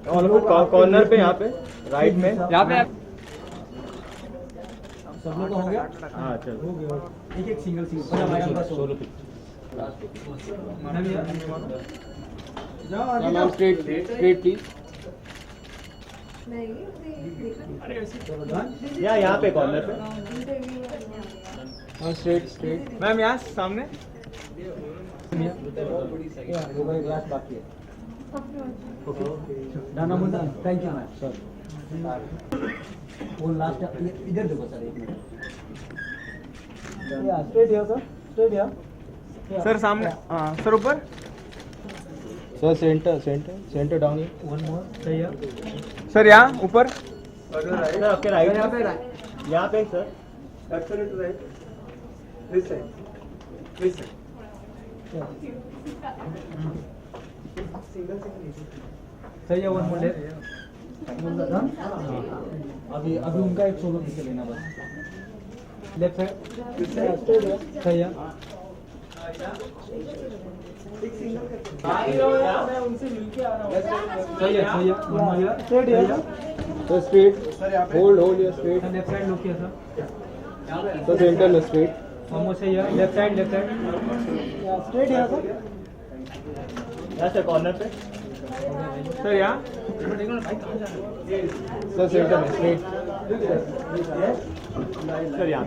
और वो कॉर्नर पे, यहाँ पे राइट में, यहाँ पे सब लोग का हो गया। हाँ चल हो गया। एक एक single single solo ma'am straight straight please. यहाँ पे कॉर्नर पे स्ट्रेट स्ट्रेट मैम, यहाँ सामने ग्लास बाकी है। दाना मुंडा थैंक यू मैम सर। वो लास्ट इधर देखो सर, एक minute. Straight here sir, straight here sir सामने, हाँ सर ऊपर sir, centre centre centre down. One more सही है सर यहाँ ऊपर सर, आपके राइट, यहाँ पे, यहाँ पे sir, absolute right, this side, this side. सही है। वन मोर अभी अभी उनका एक सोलो पीछे लेना बस। लेफ्ट साइड सही है। उनसे मिलके आ रहा हूँ। सही है सही है। स्ट्रेट है sir, straight hold hold your straight. Left side look किया सर। सर सेंटर में स्ट्रेट। ऑलमोस्ट सही है। लेफ्ट साइड स्ट्रेट है सर। यहाँ से कॉर्नर पे सर, यहाँ सर सेंटर में स्ट्रेट सर, यहाँ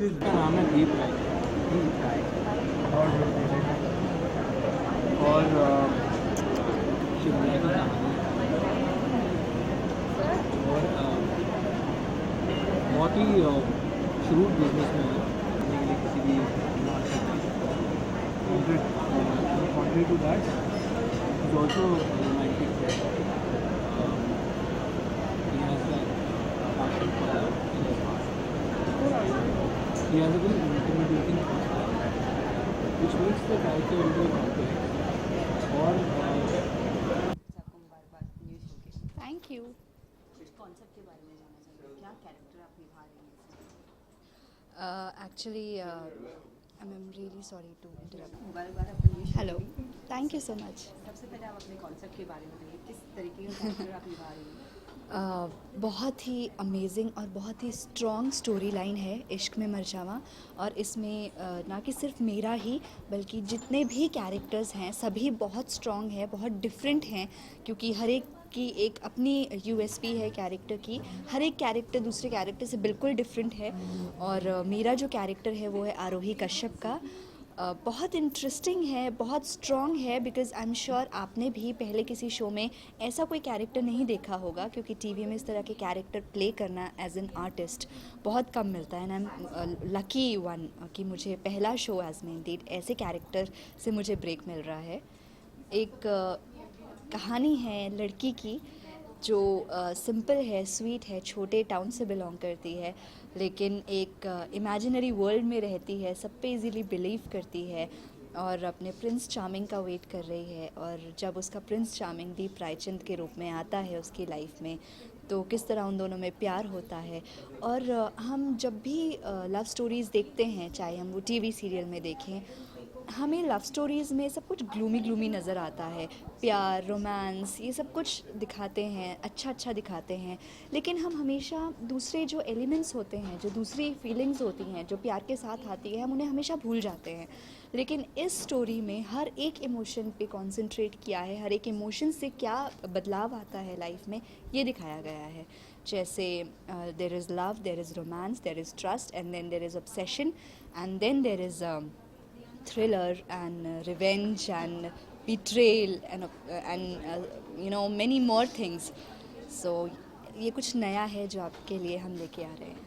इसका नाम है दीप राय। और शिवराय की कहानी और बहुत ही श्रूड बिजनेस में है किसी भी country to that is also romantic. He has a very intimidating personality, which makes the character very complex. और थैंक यू। कुछ कॉन्सेप्ट के बारे में जानना चाहूँगी, क्या कैरेक्टर आप निभा रही हैं? Actually I am really sorry to interrupt. मुबारक आपको news. Hello, thank you so much. सबसे पहले आप अपने कॉन्सेप्ट के बारे में बताइए, किस तरीके का कैरेक्टर आप निभा रही हैं? बहुत ही अमेजिंग और बहुत ही स्ट्रॉन्ग स्टोरी लाइन है इश्क में मरजावा। और इसमें ना कि सिर्फ मेरा ही बल्कि जितने भी कैरेक्टर्स हैं सभी बहुत स्ट्रॉन्ग है, बहुत डिफरेंट हैं, क्योंकि हर एक की एक अपनी यूएसपी है कैरेक्टर की। हर एक कैरेक्टर दूसरे कैरेक्टर से बिल्कुल डिफरेंट है। और मेरा जो कैरेक्टर है वो है आरोही कश्यप का। बहुत इंटरेस्टिंग है, बहुत स्ट्रॉन्ग है, बिकॉज़ आई एम श्योर आपने भी पहले किसी शो में ऐसा कोई कैरेक्टर नहीं देखा होगा, क्योंकि टीवी में इस तरह के कैरेक्टर प्ले करना एज एन आर्टिस्ट बहुत कम मिलता है। And I am lucky one कि मुझे पहला शो एज में इंडीड ऐसे कैरेक्टर से मुझे ब्रेक मिल रहा है। एक कहानी है लड़की की जो सिंपल है, स्वीट है, छोटे टाउन से बिलोंग करती है, लेकिन एक इमेजिनरी वर्ल्ड में रहती है, सब पे इजीली बिलीव करती है और अपने प्रिंस चार्मिंग का वेट कर रही है। और जब उसका प्रिंस चार्मिंग दीप रायचंद के रूप में आता है उसकी लाइफ में, तो किस तरह उन दोनों में प्यार होता है। और हम जब भी लव स्टोरीज़ देखते हैं, चाहे हम वो टीवी सीरियल में देखें, हमें लव स्टोरीज़ में सब कुछ ग्लूमी नज़र आता है। प्यार, रोमांस, ये सब कुछ दिखाते हैं, अच्छा दिखाते हैं, लेकिन हम हमेशा दूसरे जो एलिमेंट्स होते हैं, जो दूसरी फीलिंग्स होती हैं जो प्यार के साथ आती है, हम उन्हें हमेशा भूल जाते हैं। लेकिन इस स्टोरी में हर एक इमोशन पे कंसंट्रेट किया है, हर एक इमोशन से क्या बदलाव आता है लाइफ में, ये दिखाया गया है। जैसे there is love, there is romance, there is trust, and then there is obsession, and then there is thriller and revenge and betrayal and many more things. So ये कुछ नया है जो आपके लिए हम लेके आ रहे हैं।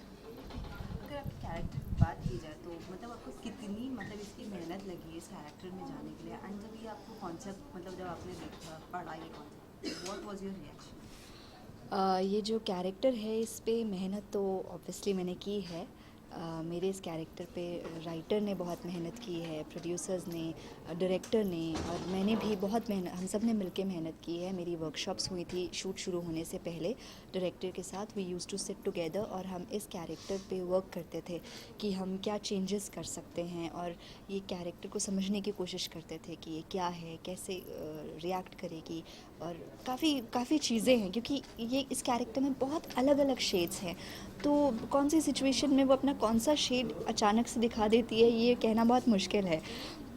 अगर आपके कैरेक्टर की बात की जाए तो मतलब आपको कितनी इसकी मेहनत लगी है इस कैरेक्टर में जाने के लिए, एंड जब ये आपको कॉन्सेप्ट जब आपने देखा, पढ़ा ये concept, what was your reaction? ये जो कैरेक्टर है इस पे मेहनत तो ऑब्वियसली मैंने की है। मेरे इस कैरेक्टर पे राइटर ने बहुत मेहनत की है, प्रोड्यूसर्स ने, डायरेक्टर ने, और मैंने भी बहुत मेहनत, हम सब ने मिलके मेहनत की है। मेरी वर्कशॉप्स हुई थी शूट शुरू होने से पहले डायरेक्टर के साथ। We use to sit together और हम इस कैरेक्टर पे वर्क करते थे कि हम क्या चेंजेस कर सकते हैं, और ये कैरेक्टर को समझने की कोशिश करते थे कि ये क्या है, कैसे रिएक्ट करेगी, और काफ़ी चीज़ें हैं क्योंकि ये इस कैरेक्टर में बहुत अलग अलग शेड्स हैं। तो कौन सी सिचुएशन में वो अपना कौन सा शेड अचानक से दिखा देती है ये कहना बहुत मुश्किल है।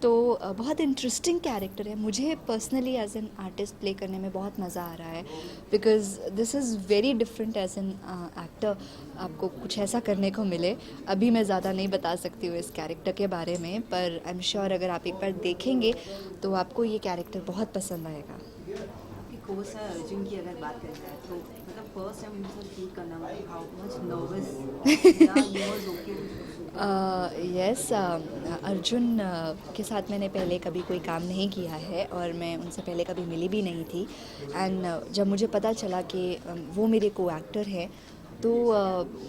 तो बहुत इंटरेस्टिंग कैरेक्टर है। मुझे personally as an artist play करने में बहुत मज़ा आ रहा है because this is very different as an actor. आपको कुछ ऐसा करने को मिले। अभी मैं ज़्यादा नहीं बता सकती हूँ इस कैरेक्टर के बारे में, पर आई एम श्योर अगर आप एक बार देखेंगे तो आपको ये कैरेक्टर बहुत पसंद आएगा। आपके को-स्टार अर्जुन की अगर बात करें जाए तो मतलब फर्स्ट टाइम उनसे शूट करना मतलब हाउ मच नर्वस या you was okay? Yes, Arjun के साथ मैंने पहले कभी कोई काम नहीं किया है और मैं उनसे पहले कभी मिली भी नहीं थी। एंड जब मुझे पता चला कि वो मेरे को एक्टर हैं तो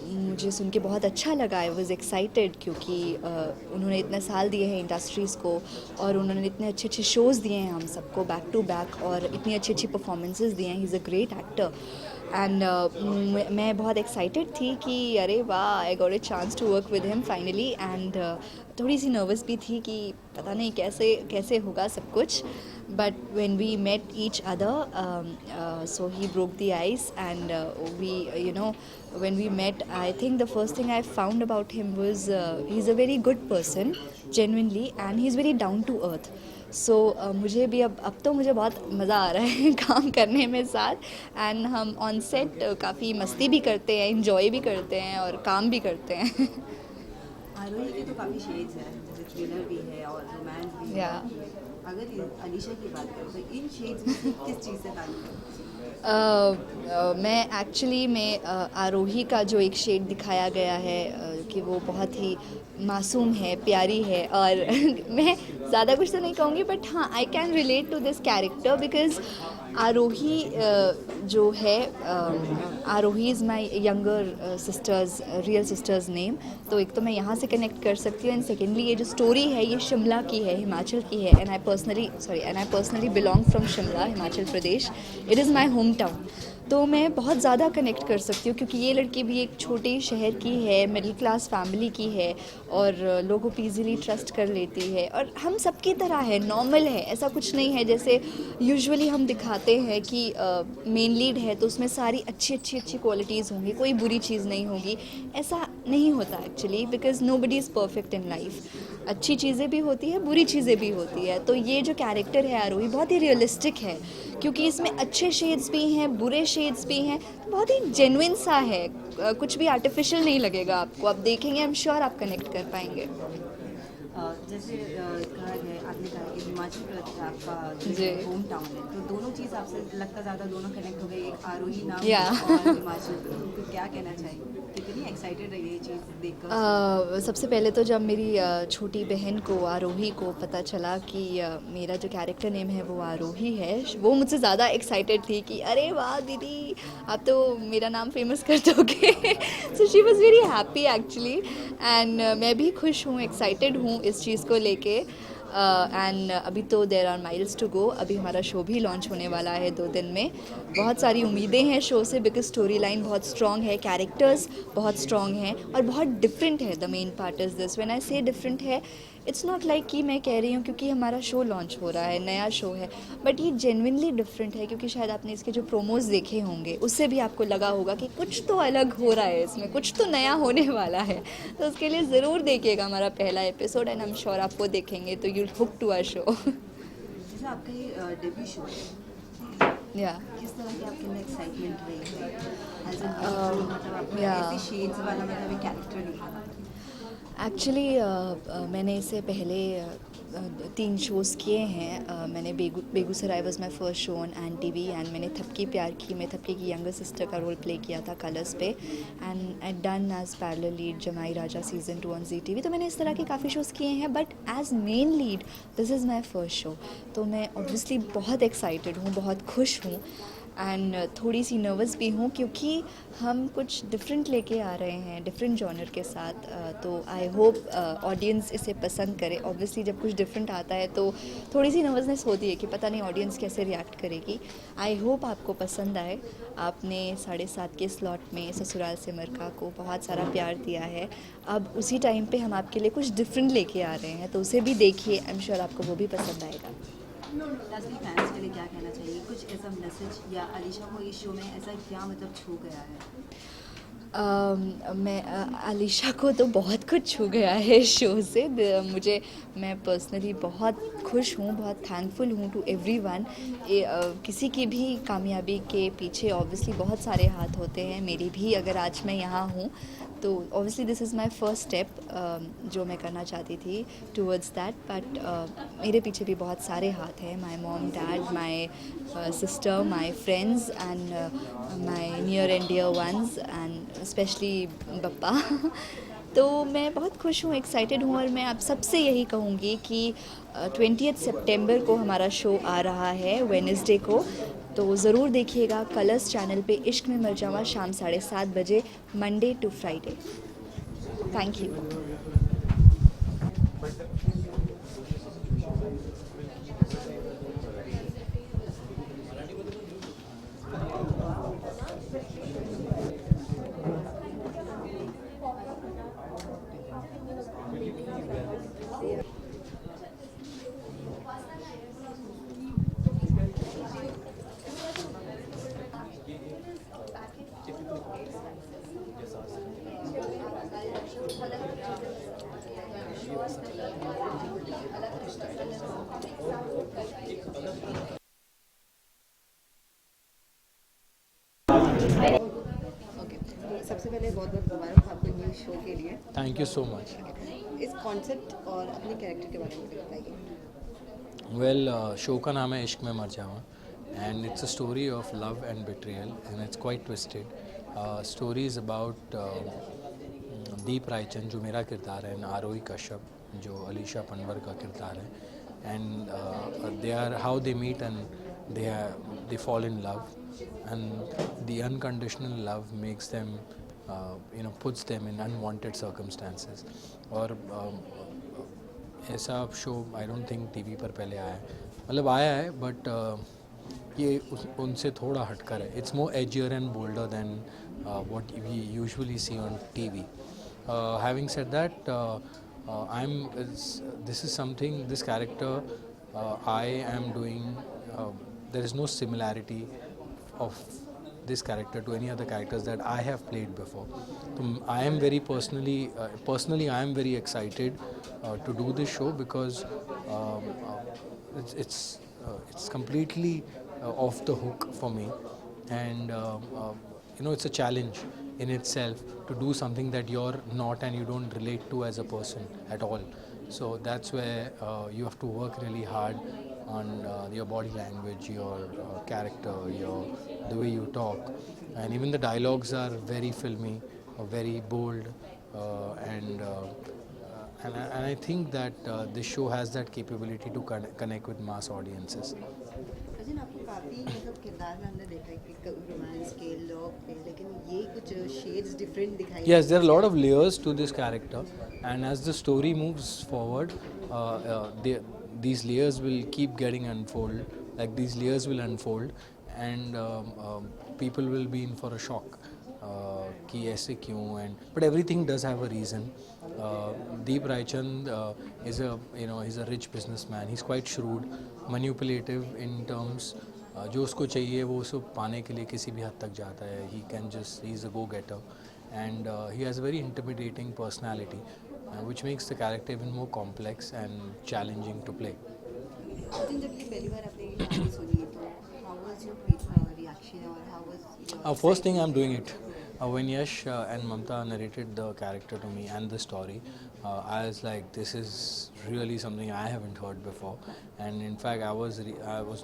मुझे सुन के बहुत अच्छा लगा। आई वॉज़ एक्साइटेड क्योंकि उन्होंने इतने साल दिए हैं इंडस्ट्रीज़ को और उन्होंने इतने अच्छे अच्छे शोज़ दिए हैं हम सबको बैक टू बैक, और इतनी अच्छी अच्छी परफॉर्मेंसेस दिए हैं। He is a great actor and मैं बहुत एक्साइटेड थी कि अरे वाह, I got a chance to work with him finally. And थोड़ी सी नर्वस भी थी कि पता नहीं कैसे होगा सब कुछ, but when we met each other, so he broke the ice and we when we met, I think the first thing I found about him was he's a very good person genuinely and he's very down to earth. So मुझे भी अब तो मुझे बहुत मज़ा आ रहा है काम करने में साथ। एंड हम ऑन सेट काफ़ी मस्ती भी करते हैं, इंजॉय भी करते हैं और काम भी करते हैं। आरोही के तो काफ़ी शेड्स हैं, जैसे थ्रिलर भी है और रोमांस भी है। Yeah. अगर अलीशा की बात करें तो इन शेड्स में से किस चीज़ से ताल्लुक है? मैं एक्चुअली आरोही का जो एक शेड दिखाया गया है कि वो बहुत ही मासूम है, प्यारी है, और मैं ज़्यादा कुछ तो नहीं कहूँगी, बट हाँ, I can relate to this character because Arohi जो है, Arohi is my younger sister's, real sister's name. तो एक तो मैं यहाँ से कनेक्ट कर सकती हूँ, एंड सेकेंडली ये जो स्टोरी है ये शिमला की है, हिमाचल की है, and I personally belong from Shimla, Himachal Pradesh. It is my home town. तो मैं बहुत ज़्यादा कनेक्ट कर सकती हूँ क्योंकि ये लड़की भी एक छोटे शहर की है, मिडिल क्लास फैमिली की है, और लोगों को ईज़िली ट्रस्ट कर लेती है, और हम सबकी तरह है, नॉर्मल है, ऐसा कुछ नहीं है जैसे यूजुअली हम दिखाते हैं कि मेन लीड है तो उसमें सारी अच्छी क्वालिटीज़ होंगी, कोई बुरी चीज़ नहीं होगी। ऐसा नहीं होता actually, because nobody is perfect in life. अच्छी चीज़ें भी होती है, बुरी चीज़ें भी होती है। तो ये जो कैरेक्टर है आरोही बहुत ही रियलिस्टिक है क्योंकि इसमें अच्छे शेड्स भी हैं, बुरे शेड्स भी हैं, तो बहुत ही जेन्युइन सा है। कुछ भी आर्टिफिशियल नहीं लगेगा आपको। आप देखेंगे, आई एम श्योर आप कनेक्ट कर पाएंगे। जैसे कहा है, आपने कहा कि हिमाचल प्रदेश आपका जी। होम टाउन है, तो दोनों चीज़ आपसे लगता ज़्यादा दोनों कनेक्ट हो गई, एक आरोही नाम Yeah. और हिमाचल। तो क्या कहना चाहिए, कितनी एक्साइटेड रही ये चीज़ देखकर? सबसे पहले तो जब मेरी छोटी बहन को, आरोही को, पता चला कि मेरा जो कैरेक्टर नेम है वो आरोही है, वो मुझसे ज़्यादा एक्साइटेड थी कि अरे वाह दीदी, आप तो मेरा नाम फेमस कर दोगे। So she was very happy actually, and मैं भी खुश हूँ, एक्साइटेड हूँ इस चीज़ को लेके। एंड अभी तो there are miles to go. अभी हमारा शो भी लॉन्च होने वाला है 2 दिन में। बहुत सारी उम्मीदें हैं शो से बिकॉज स्टोरी लाइन बहुत स्ट्रॉन्ग है, कैरेक्टर्स बहुत स्ट्रॉन्ग हैं और बहुत डिफरेंट है। The main part is this, when I से डिफरेंट है, इट्स नॉट लाइक कि मैं कह रही हूँ क्योंकि हमारा शो लॉन्च हो रहा है, नया शो है, बट ये जेन्युइनली डिफरेंट है क्योंकि शायद आपने इसके जो प्रोमोज देखे होंगे उससे भी आपको लगा होगा कि कुछ तो अलग हो रहा है, इसमें कुछ तो नया होने वाला है। तो उसके लिए ज़रूर देखिएगा हमारा पहला episode, and I am sure आपको देखेंगे तो you hook to our show. जैसे आपका ये डेब्यू शो है, या किस तरह की आपके लिए एक्साइटमेंट रही है? एज मतलब आपने yeah. ऐसे शेड्स वाला मतलब एक कैरेक्टर निकाला? एक्चुअली मैंने इससे पहले 3 शोज़ किए हैं। मैंने Begusarai was my first show on N T V, and मैंने थपकी प्यार की, मैं थपकी की यंगर सिस्टर का रोल प्ले किया था कलर्स पे, and I done as parallel lead Jamai Raja season 2 on ZTV। तो मैंने इस तरह के काफ़ी शोज़ किए हैं, but as main lead this is my first show. तो मैं ऑब्वियसली बहुत एक्साइटेड हूँ, बहुत खुश हूँ, एंड थोड़ी सी नर्वस भी हूँ क्योंकि हम कुछ डिफरेंट लेके आ रहे हैं डिफरेंट जॉनर के साथ। तो आई होप ऑडियंस इसे पसंद करे। ऑब्वियसली जब कुछ डिफरेंट आता है तो थोड़ी सी नर्वसनेस होती है कि पता नहीं ऑडियंस कैसे रिएक्ट करेगी। आई होप आपको पसंद आए। आपने 7:30 के स्लॉट में ससुराल से मरका को बहुत सारा प्यार दिया है। अब उसी टाइम पे हम आपके लिए कुछ डिफरेंट लेके आ रहे हैं, तो उसे भी देखिए। आई एम श्योर आपको वो भी पसंद आएगा। लास्टली फैंस के लिए क्या कहना चाहिए, कुछ ऐसा मैसेज या अलीशा को इस शो में ऐसा क्या मतलब छू गया है? मैं अलीशा को तो बहुत कुछ छू गया है इस शो से। मैं पर्सनली बहुत खुश हूँ, बहुत थैंकफुल हूँ टू एवरीवन। किसी की भी कामयाबी के पीछे ऑब्वियसली बहुत सारे हाथ होते हैं, मेरी भी। अगर आज मैं यहाँ हूँ तो obviously this is my first step जो मैं करना चाहती थी टूवर्ड्स दैट। बट मेरे पीछे भी बहुत सारे हाथ हैं। My mom, dad, my sister, my friends and my near and dear ones and specially papa. तो मैं बहुत खुश हूँ, एक्साइटेड हूँ। और मैं आप सबसे यही कहूँगी कि 20 सितंबर को हमारा शो आ रहा है, वेडनेसडे को। तो ज़रूर देखिएगा कलर्स चैनल पे इश्क में मर जावा, शाम 7:30 बजे, Monday to Friday. Thank you. Okay, सबसे पहले बहुत बहुत मुबारक आपको न्यू शो के लिए। Thank you so much. इस कॉन्सेप्ट और अपने कैरेक्टर के बारे में बताइए। वेल, शो का नाम है Ishq Mein Mar Jawa and it's a story of love and betrayal and it's quite twisted. Story is about Deep Raichand जो मेरा किरदार है, एंड आरोही कश्यप जो अलीशा पनवर का किरदार है। And they are how they meet and they fall in love, and the unconditional love makes them puts them in unwanted circumstances. और ऐसा show I don't think TV पर पहले आया है, मतलब आया है बट ये उनसे थोड़ा हटकर है. It's more edgier and bolder than what we usually see on TV. Having said that, this is something, this character I am doing, there is no similarity of this character to any other characters that I have played before. So I am very personally I am very excited to do this show because it's completely off the hook for me, and it's a challenge in itself to do something that you're not and you don't relate to as a person at all. So that's where you have to work really hard on your body language, your character, the way you talk, and even the dialogues are very filmy, very bold, and I think that this show has that capability to connect with mass audiences. Ajay, आपको काफ़ी मतलब किरदार में हमने देखा है कि romance के, लव के, लेकिन ये कुछ शेड्स डिफरेंट दिखाई। Yes, there are a lot of layers to this character, and as the story moves forward, these layers will keep getting unfold. Like these layers will unfold, and people will be in for a shock. कि ऐसे क्यों, and but everything does have a reason. Deep Raichand is he's a rich businessman. He's quite shrewd, manipulative in terms. जो उसको चाहिए वो उसको पाने के लिए किसी भी हद तक जाता है. He's a go-getter, and he has a very intimidating personality, which makes the character even more complex and challenging to play. जब ये पहली बार आपने ये कहानी सुनी तो how was your reaction or how was your First thing I'm doing it. When Yash and Mamta narrated the character to me and the story, I was like, this is really something I haven't heard before. And in fact, I was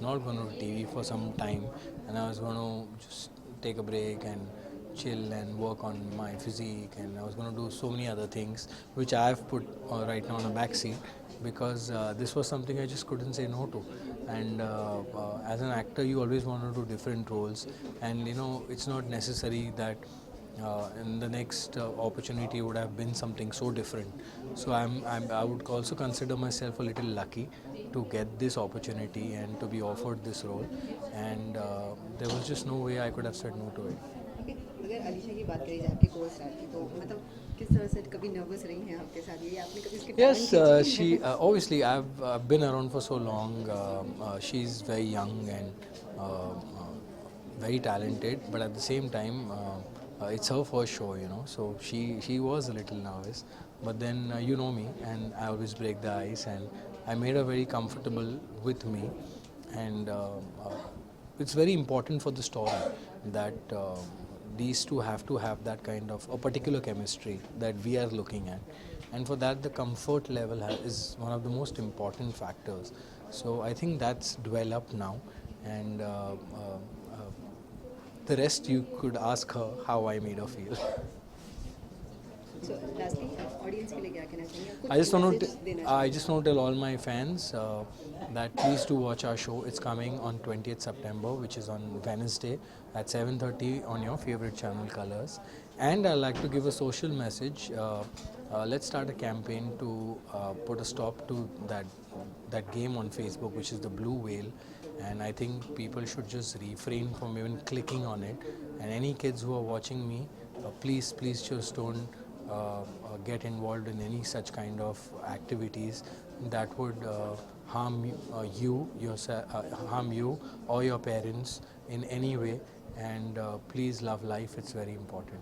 not going to TV for some time, and I was going to just take a break and chill and work on my physique, and I was going to do so many other things which I have put right now on a back seat because this was something I just couldn't say no to. and as an actor you always want to do different roles, and you know it's not necessary that in the next opportunity would have been something so different. So I would also consider myself a little lucky to get this opportunity and to be offered this role, and there was just no way I could have said no to it. अगर अलीशा की बात करी जाए आपके को star की, तो मतलब किस तरह से कभी नर्वस रही हैं आपके साथ, ये आपने कभी इसके Yes, talent की she obviously I've been around for so long. She's very young and very talented, but at the same time, it's her first show, you know. So she was a little nervous, but then you know me, and I always break the ice, and I made her very comfortable with me, and it's very important for the story that. These two have to have that kind of a particular chemistry that we are looking at, and for that the comfort level is one of the most important factors. So I think that's developed now, and the rest you could ask her how I made her feel. So lastly, audience के लिए क्या कहना चाहिए? कुछ I just want message to देना I just want to tell all my fans that please do watch our show. It's coming on 20th September, which is on Wednesday at 7:30 on your favorite channel Colors. And I'd like to give a social message. Let's start a campaign to put a stop to that game on Facebook, which is the Blue Whale. And I think people should just refrain from even clicking on it. And any kids who are watching me, please just don't get involved in any such kind of activities that would harm you or your parents in any way. And please love life, it's very important.